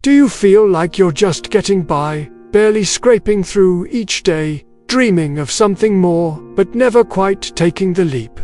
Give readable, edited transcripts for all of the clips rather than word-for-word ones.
Do you feel like you're just getting by, barely scraping through each day, dreaming of something more, but never quite taking the leap?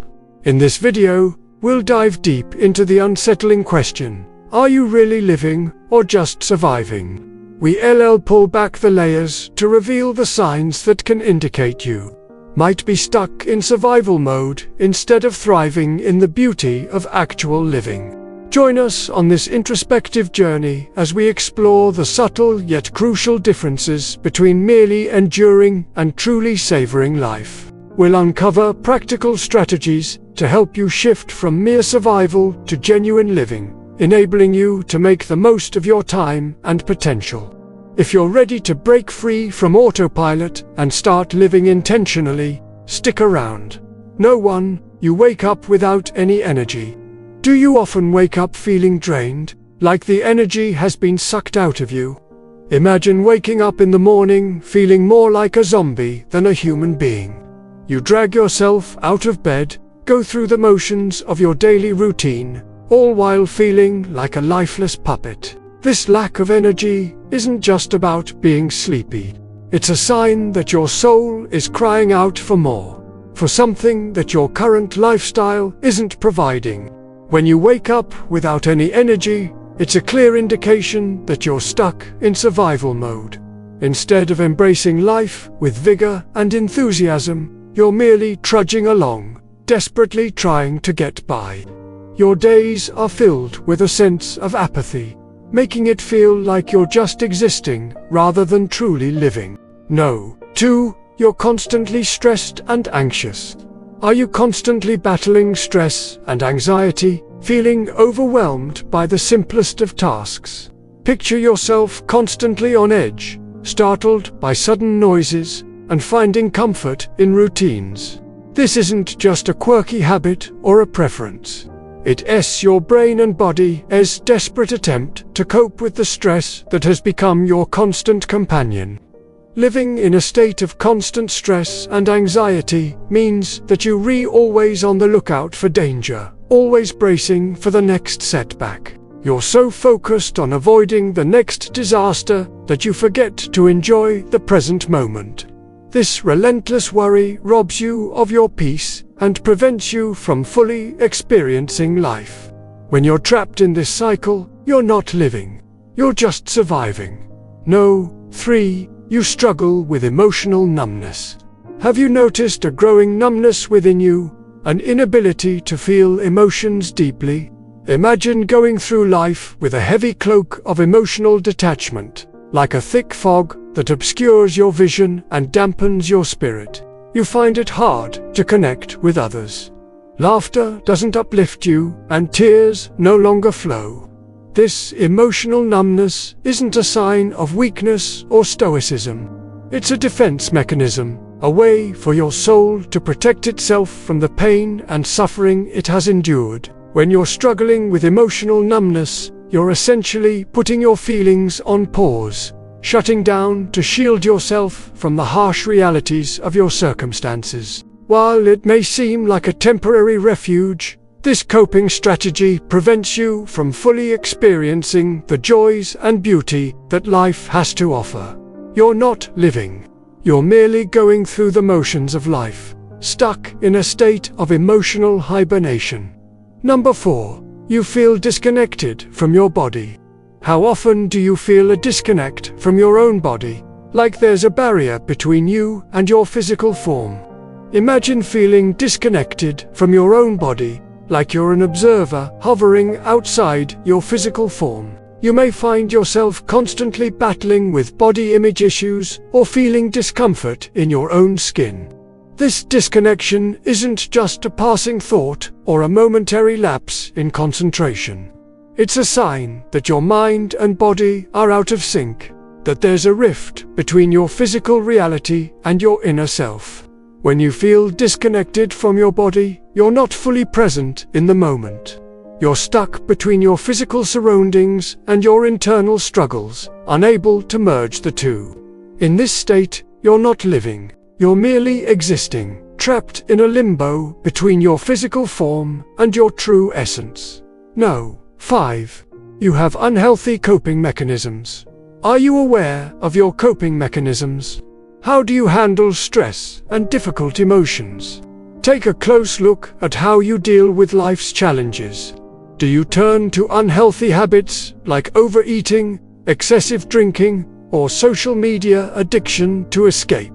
In this video, we'll dive deep into the unsettling question: are you really living, or just surviving? We'll pull back the layers to reveal the signs that can indicate you might be stuck in survival mode instead of thriving in the beauty of actual living. Join us on this introspective journey as we explore the subtle yet crucial differences between merely enduring and truly savoring life. We'll uncover practical strategies to help you shift from mere survival to genuine living, enabling you to make the most of your time and potential. If you're ready to break free from autopilot and start living intentionally, stick around. You wake up without any energy. Do you often wake up feeling drained, like the energy has been sucked out of you? Imagine waking up in the morning feeling more like a zombie than a human being. You drag yourself out of bed, go through the motions of your daily routine, all while feeling like a lifeless puppet. This lack of energy isn't just about being sleepy. It's a sign that your soul is crying out for more, for something that your current lifestyle isn't providing. When you wake up without any energy, it's a clear indication that you're stuck in survival mode. Instead of embracing life with vigor and enthusiasm, you're merely trudging along, desperately trying to get by. Your days are filled with a sense of apathy, making it feel like you're just existing rather than truly living. You're constantly stressed and anxious. Are you constantly battling stress and anxiety, feeling overwhelmed by the simplest of tasks? Picture yourself constantly on edge, startled by sudden noises, and finding comfort in routines. This isn't just a quirky habit or a preference. It's your brain and body's desperate attempt to cope with the stress that has become your constant companion. Living in a state of constant stress and anxiety means that you're always on the lookout for danger, always bracing for the next setback. You're so focused on avoiding the next disaster that you forget to enjoy the present moment. This relentless worry robs you of your peace and prevents you from fully experiencing life. When you're trapped in this cycle, you're not living. You're just surviving. You struggle with emotional numbness. Have you noticed a growing numbness within you, an inability to feel emotions deeply? Imagine going through life with a heavy cloak of emotional detachment, like a thick fog that obscures your vision and dampens your spirit. You find it hard to connect with others. Laughter doesn't uplift you, and tears no longer flow. This emotional numbness isn't a sign of weakness or stoicism. It's a defense mechanism, a way for your soul to protect itself from the pain and suffering it has endured. When you're struggling with emotional numbness, you're essentially putting your feelings on pause, shutting down to shield yourself from the harsh realities of your circumstances. While it may seem like a temporary refuge, this coping strategy prevents you from fully experiencing the joys and beauty that life has to offer. You're not living. You're merely going through the motions of life, stuck in a state of emotional hibernation. 4. You feel disconnected from your body. How often do you feel a disconnect from your own body, like there's a barrier between you and your physical form? Imagine feeling disconnected from your own body, like you're an observer hovering outside your physical form. You may find yourself constantly battling with body image issues or feeling discomfort in your own skin. This disconnection isn't just a passing thought or a momentary lapse in concentration. It's a sign that your mind and body are out of sync, that there's a rift between your physical reality and your inner self. When you feel disconnected from your body, you're not fully present in the moment. You're stuck between your physical surroundings and your internal struggles, unable to merge the two. In this state, you're not living. You're merely existing, trapped in a limbo between your physical form and your true essence. 5. You have unhealthy coping mechanisms. Are you aware of your coping mechanisms? How do you handle stress and difficult emotions? Take a close look at how you deal with life's challenges. Do you turn to unhealthy habits like overeating, excessive drinking, or social media addiction to escape?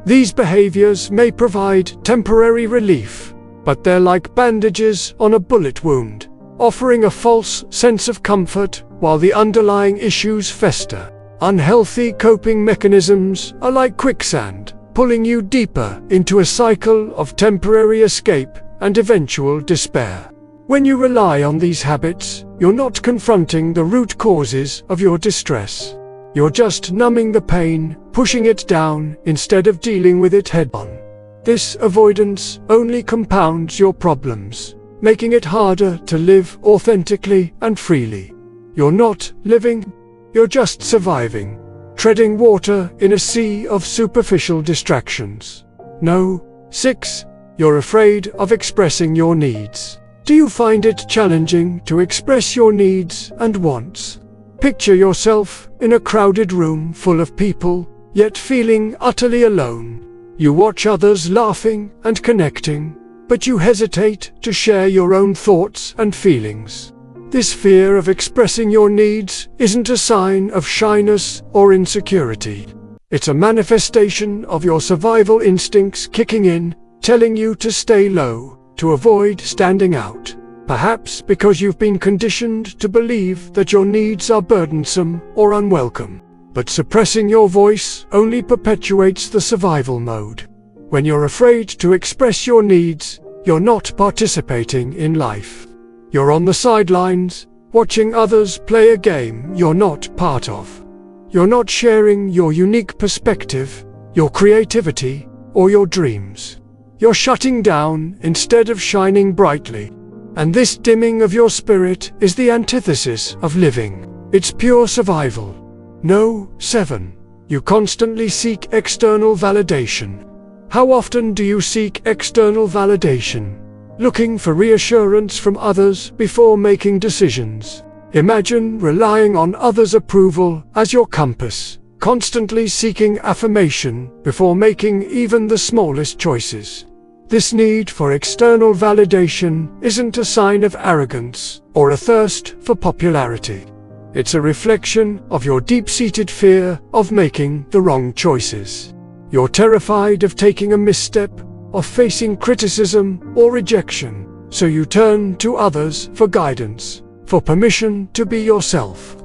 These behaviors may provide temporary relief, but they're like bandages on a bullet wound, offering a false sense of comfort while the underlying issues fester. Unhealthy coping mechanisms are like quicksand, pulling you deeper into a cycle of temporary escape and eventual despair. When you rely on these habits, you're not confronting the root causes of your distress. You're just numbing the pain, pushing it down instead of dealing with it head-on. This avoidance only compounds your problems, making it harder to live authentically and freely. You're not living, you're just surviving, treading water in a sea of superficial distractions. No. 6. You're afraid of expressing your needs. Do you find it challenging to express your needs and wants? Picture yourself in a crowded room full of people, yet feeling utterly alone. You watch others laughing and connecting, but you hesitate to share your own thoughts and feelings. This fear of expressing your needs isn't a sign of shyness or insecurity. It's a manifestation of your survival instincts kicking in, telling you to stay low, to avoid standing out. Perhaps because you've been conditioned to believe that your needs are burdensome or unwelcome. But suppressing your voice only perpetuates the survival mode. When you're afraid to express your needs, you're not participating in life. You're on the sidelines, watching others play a game you're not part of. You're not sharing your unique perspective, your creativity, or your dreams. You're shutting down instead of shining brightly. And this dimming of your spirit is the antithesis of living. It's pure survival. No. 7. You constantly seek external validation. How often do you seek external validation? Looking for reassurance from others before making decisions. Imagine relying on others' approval as your compass, constantly seeking affirmation before making even the smallest choices. This need for external validation isn't a sign of arrogance or a thirst for popularity. It's a reflection of your deep-seated fear of making the wrong choices. You're terrified of taking a misstep, of facing criticism or rejection, so you turn to others for guidance, for permission to be yourself.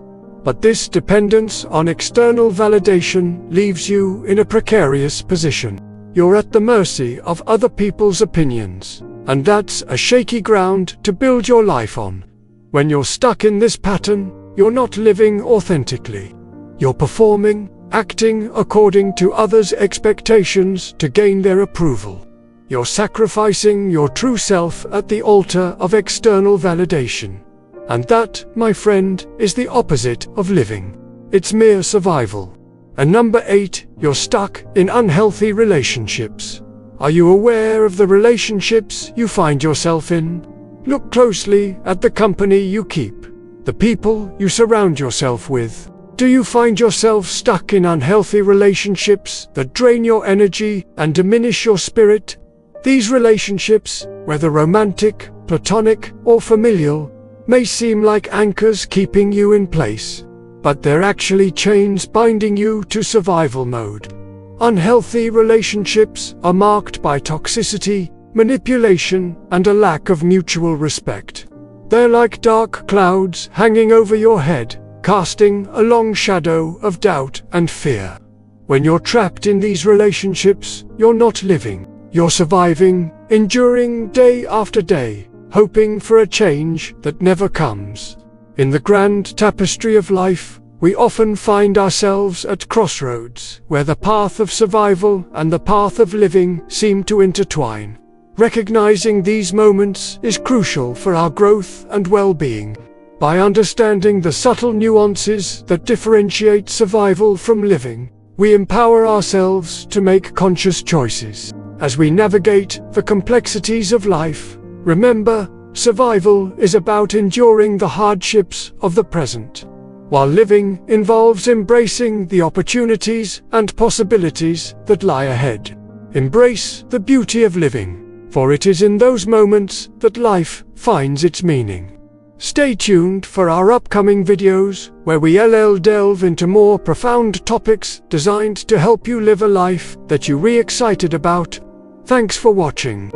But this dependence on external validation leaves you in a precarious position. You're at the mercy of other people's opinions, and that's a shaky ground to build your life on. When you're stuck in this pattern, you're not living authentically. You're performing, acting according to others' expectations to gain their approval. You're sacrificing your true self at the altar of external validation. And that, my friend, is the opposite of living. It's mere survival. And number 8, you're stuck in unhealthy relationships. Are you aware of the relationships you find yourself in? Look closely at the company you keep, the people you surround yourself with. Do you find yourself stuck in unhealthy relationships that drain your energy and diminish your spirit? These relationships, whether romantic, platonic, or familial, may seem like anchors keeping you in place, but they're actually chains binding you to survival mode. Unhealthy relationships are marked by toxicity, manipulation, and a lack of mutual respect. They're like dark clouds hanging over your head, casting a long shadow of doubt and fear. When you're trapped in these relationships, you're not living. You're surviving, enduring day after day, hoping for a change that never comes. In the grand tapestry of life, we often find ourselves at crossroads, where the path of survival and the path of living seem to intertwine. Recognizing these moments is crucial for our growth and well-being. By understanding the subtle nuances that differentiate survival from living, we empower ourselves to make conscious choices. As we navigate the complexities of life, remember, survival is about enduring the hardships of the present, while living involves embracing the opportunities and possibilities that lie ahead. Embrace the beauty of living, for it is in those moments that life finds its meaning. Stay tuned for our upcoming videos, where we'll delve into more profound topics designed to help you live a life that you're excited about. Thanks for watching.